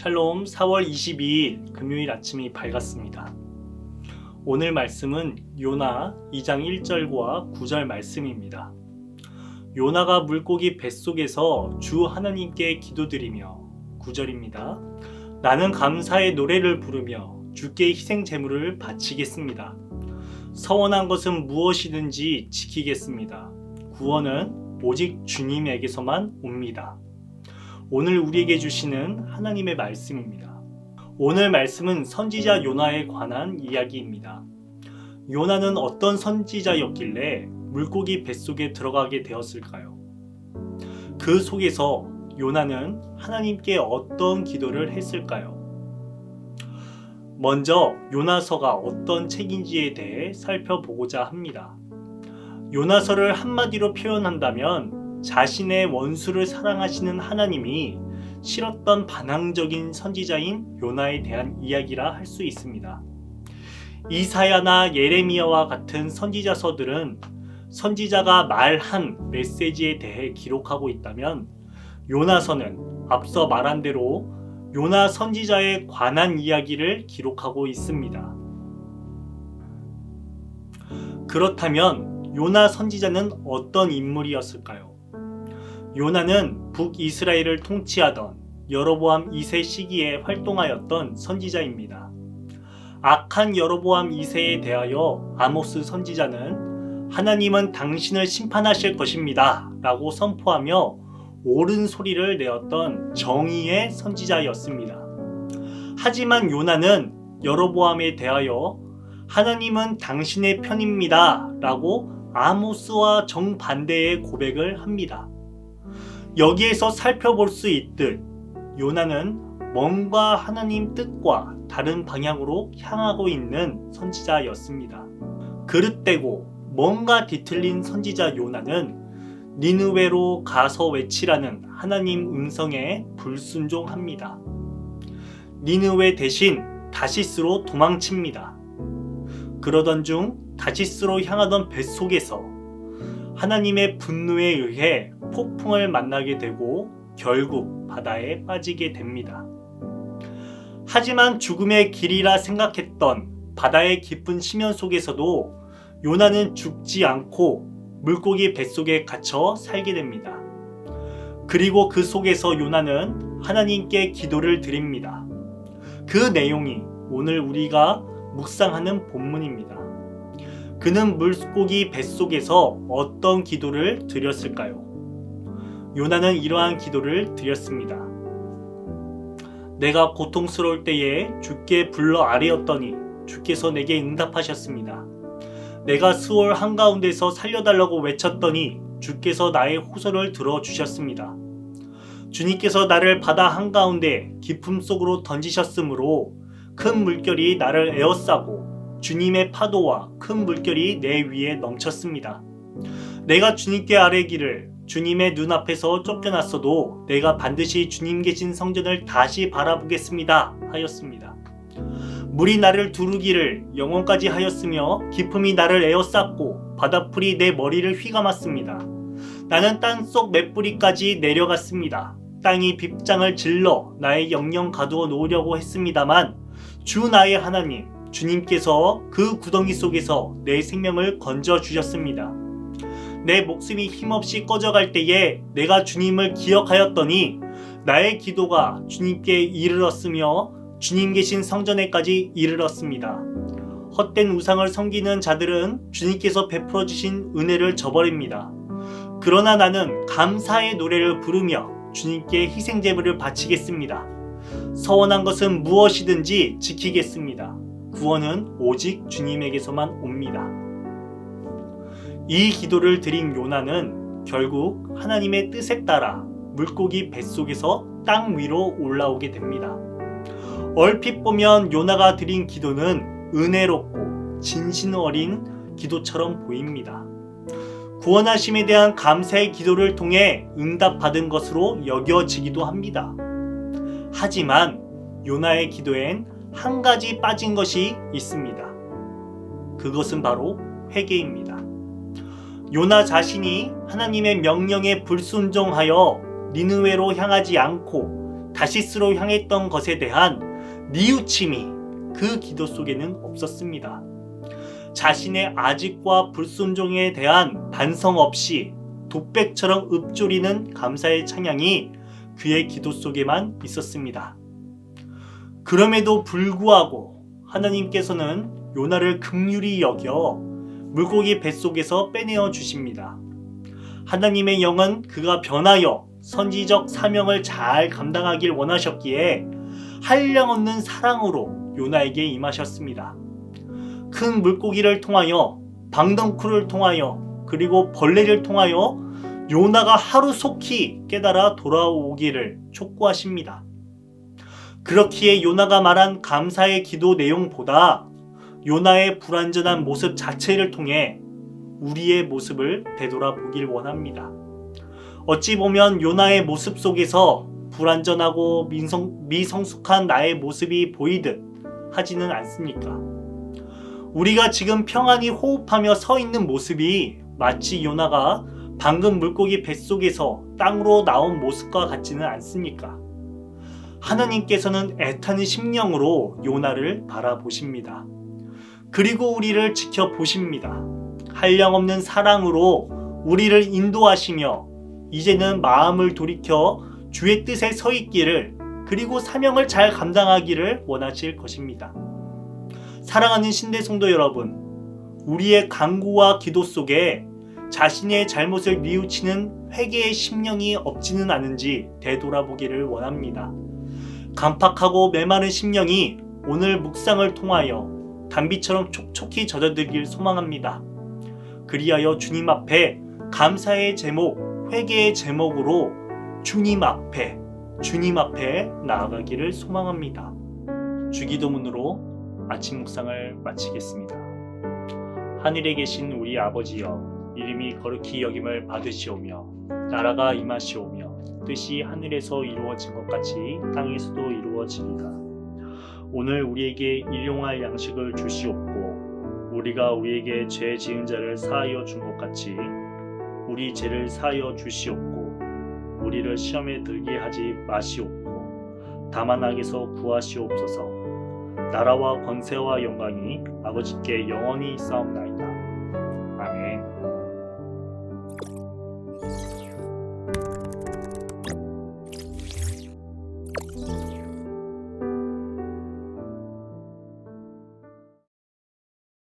샬롬. 4월 22일 금요일 아침이 밝았습니다. 오늘 말씀은 요나 2장 1절과 9절 말씀입니다. 요나가 물고기 뱃속에서 주 하나님께 기도드리며 9절입니다. 나는 감사의 노래를 부르며 주께 희생 제물을 바치겠습니다. 서원한 것은 무엇이든지 지키겠습니다. 구원은 오직 주님에게서만 옵니다. 오늘 우리에게 주시는 하나님의 말씀입니다. 오늘 말씀은 선지자 요나에 관한 이야기입니다. 요나는 어떤 선지자였길래 물고기 뱃속에 들어가게 되었을까요? 그 속에서 요나는 하나님께 어떤 기도를 했을까요? 먼저 요나서가 어떤 책인지에 대해 살펴보고자 합니다. 요나서를 한마디로 표현한다면 자신의 원수를 사랑하시는 하나님이 싫었던 반항적인 선지자인 요나에 대한 이야기라 할 수 있습니다. 이사야나 예레미야와 같은 선지자서들은 선지자가 말한 메시지에 대해 기록하고 있다면 요나서는 앞서 말한 대로 요나 선지자에 관한 이야기를 기록하고 있습니다. 그렇다면 요나 선지자는 어떤 인물이었을까요? 요나는 북이스라엘을 통치하던 여로보암 2세 시기에 활동하였던 선지자입니다. 악한 여로보암 2세에 대하여 아모스 선지자는 하나님은 당신을 심판하실 것입니다 라고 선포하며 옳은 소리를 내었던 정의의 선지자였습니다. 하지만 요나는 여로보암에 대하여 하나님은 당신의 편입니다 라고 아모스와 정반대의 고백을 합니다. 여기에서 살펴볼 수 있듯 요나는 뭔가 하나님 뜻과 다른 방향으로 향하고 있는 선지자였습니다. 그릇되고 뭔가 뒤틀린 선지자 요나는 니느웨로 가서 외치라는 하나님 음성에 불순종합니다. 니느웨 대신 다시스로 도망칩니다. 그러던 중 다시스로 향하던 뱃속에서 하나님의 분노에 의해 폭풍을 만나게 되고 결국 바다에 빠지게 됩니다. 하지만 죽음의 길이라 생각했던 바다의 깊은 심연 속에서도 요나는 죽지 않고 물고기 뱃속에 갇혀 살게 됩니다. 그리고 그 속에서 요나는 하나님께 기도를 드립니다. 그 내용이 오늘 우리가 묵상하는 본문입니다. 그는 물고기 뱃속에서 어떤 기도를 드렸을까요? 요나는 이러한 기도를 드렸습니다. 내가 고통스러울 때에 주께 불러 아뢰었더니 주께서 내게 응답하셨습니다. 내가 수월 한가운데서 살려달라고 외쳤더니 주께서 나의 호소를 들어주셨습니다. 주님께서 나를 바다 한가운데 깊음 속으로 던지셨으므로 큰 물결이 나를 에워싸고 주님의 파도와 큰 물결이 내 위에 넘쳤습니다. 내가 주님께 아뢰기를 주님의 눈앞에서 쫓겨났어도 내가 반드시 주님 계신 성전을 다시 바라보겠습니다 하였습니다. 물이 나를 두르기를 영원까지 하였으며 기품이 나를 에워쌌고 바닷불이 내 머리를 휘감았습니다. 나는 땅속 맷뿌리까지 내려갔습니다. 땅이 빗장을 질러 나의 영영 가두어 놓으려고 했습니다만 주 나의 하나님 주님께서 그 구덩이 속에서 내 생명을 건져주셨습니다. 내 목숨이 힘없이 꺼져갈 때에 내가 주님을 기억하였더니 나의 기도가 주님께 이르렀으며 주님 계신 성전에까지 이르렀습니다. 헛된 우상을 섬기는 자들은 주님께서 베풀어 주신 은혜를 저버립니다. 그러나 나는 감사의 노래를 부르며 주님께 희생 제물을 바치겠습니다. 서원한 것은 무엇이든지 지키겠습니다. 구원은 오직 주님에게서만 옵니다. 이 기도를 드린 요나는 결국 하나님의 뜻에 따라 물고기 뱃속에서 땅 위로 올라오게 됩니다. 얼핏 보면 요나가 드린 기도는 은혜롭고 진심 어린 기도처럼 보입니다. 구원하심에 대한 감사의 기도를 통해 응답받은 것으로 여겨지기도 합니다. 하지만 요나의 기도엔 한 가지 빠진 것이 있습니다. 그것은 바로 회개입니다. 요나 자신이 하나님의 명령에 불순종하여 니느웨로 향하지 않고 다시스로 향했던 것에 대한 뉘우침이 그 기도 속에는 없었습니다. 자신의 아직과 불순종에 대한 반성 없이 독백처럼 읊조리는 감사의 찬양이 그의 기도 속에만 있었습니다. 그럼에도 불구하고 하나님께서는 요나를 긍휼히 여겨 물고기 뱃속에서 빼내어 주십니다. 하나님의 영은 그가 변하여 선지적 사명을 잘 감당하길 원하셨기에 한량없는 사랑으로 요나에게 임하셨습니다. 큰 물고기를 통하여, 방덩쿨을 통하여, 그리고 벌레를 통하여 요나가 하루속히 깨달아 돌아오기를 촉구하십니다. 그렇기에 요나가 말한 감사의 기도 내용보다 요나의 불완전한 모습 자체를 통해 우리의 모습을 되돌아보길 원합니다. 어찌 보면 요나의 모습 속에서 불완전하고 미성숙한 나의 모습이 보이듯 하지는 않습니까? 우리가 지금 평안히 호흡하며 서 있는 모습이 마치 요나가 방금 물고기 뱃속에서 땅으로 나온 모습과 같지는 않습니까? 하나님께서는 애타는 심령으로 요나를 바라보십니다. 그리고 우리를 지켜보십니다. 한량없는 사랑으로 우리를 인도하시며 이제는 마음을 돌이켜 주의 뜻에 서 있기를, 그리고 사명을 잘 감당하기를 원하실 것입니다. 사랑하는 신대 성도 여러분, 우리의 간구와 기도 속에 자신의 잘못을 뉘우치는 회개의 심령이 없지는 않은지 되돌아보기를 원합니다. 간팍하고 메마른 심령이 오늘 묵상을 통하여 단비처럼 촉촉히 젖어들길 소망합니다. 그리하여 주님 앞에 감사의 제목, 회개의 제목으로 주님 앞에 나아가기를 소망합니다. 주기도문으로 아침 묵상을 마치겠습니다. 하늘에 계신 우리 아버지여, 이름이 거룩히 여김을 받으시오며 나라가 임하시오며 뜻이 하늘에서 이루어진 것 같이 땅에서도 이루어지리다. 오늘 우리에게 일용할 양식을 주시옵고 우리가 우리에게 죄 지은 자를 사하여 준 것 같이 우리 죄를 사하여 주시옵고 우리를 시험에 들게 하지 마시옵고 다만 악에서 구하시옵소서. 나라와 권세와 영광이 아버지께 영원히 있사옵나이다.